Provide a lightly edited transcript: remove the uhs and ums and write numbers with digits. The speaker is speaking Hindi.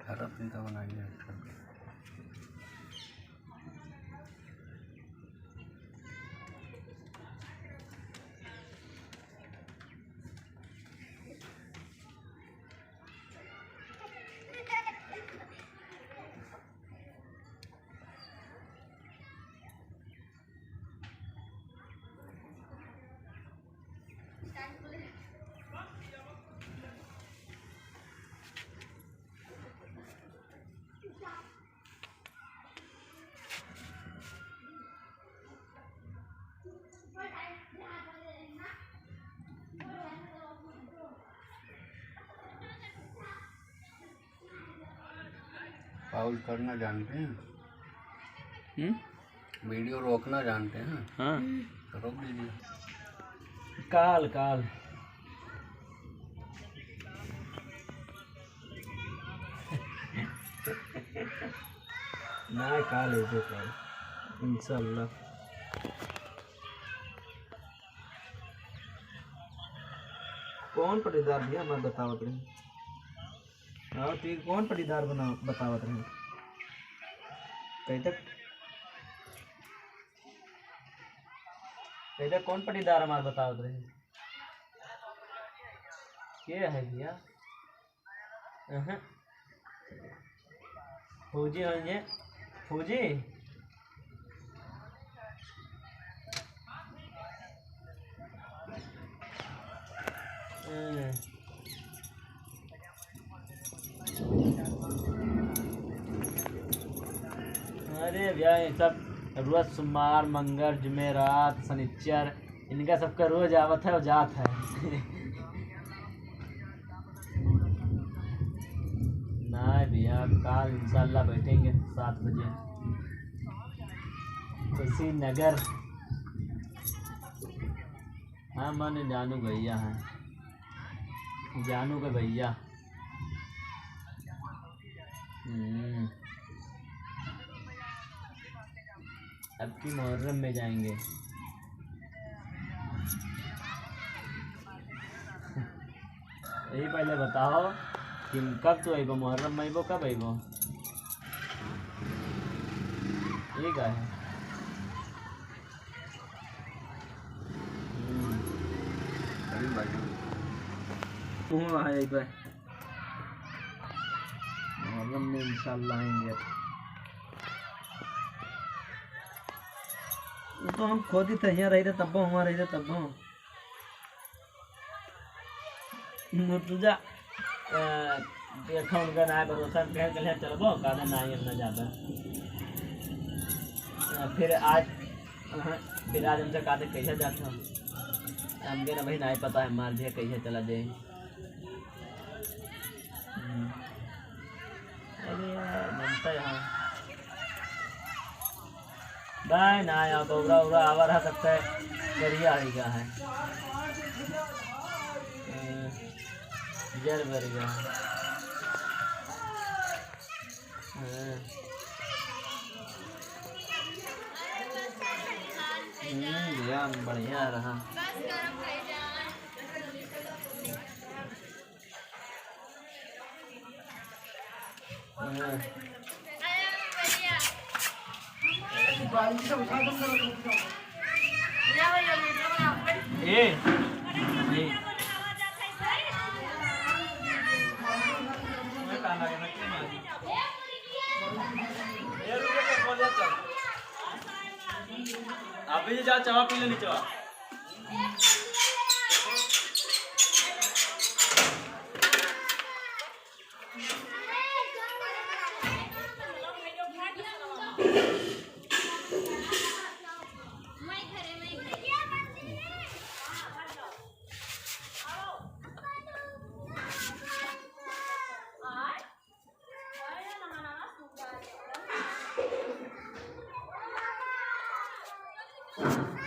हरा पीता बनाइए अच्छा। पाउल करना जानते हैं? वीडियो रोकना जानते हैं? हाँ तो रोक दीजिए। काल काल ना काल है जो काल इंशाल्लाह। कौन पटीदार भैया मैं बतावत रही। हाँ ठीक कौन पटीदार बना बतावत रहे कहीं तक कौन पटीदार हमारे बतावत रहे के है भैया। फौजी हो ये फौजी अरे भैया ये सब रोज सोमवार मंगल जुमेरात शनिचर इनका सबका रोज आवत है और जात है। ना भैया कल इंशाल्लाह बैठेंगे 7 बजे खुशी नगर। हाँ मन जानू भैया हैं जानू के भैया। अब की मुहर्रम में जाएंगे। यही पहले बताओ कि कब तो आइबो मुहर्रम में आइबो कब आइबो ये क्या है। मुहर्रम में इंशाल्लाह आएंगे। वो तो हम खुद ही थे यहाँ रही थे तब वहाँ रही थे तब मुर्तुजा देखा उनका ना भरोसा कह के चलबो कहते ना ही अपना ज़्यादा। फिर आज हमसे कहते कैसे जाते हम ना भाई नहीं पता है मार दिया कैसे चला जाए। अरे मनता यहाँ नहीं ना यहाँ तो उड़ा उड़ा आवा रहा सकता है बढ़िया ही का है जर बढ़िया बढ़िया रहा। अभी जा चावा पी लेनी चावा। है।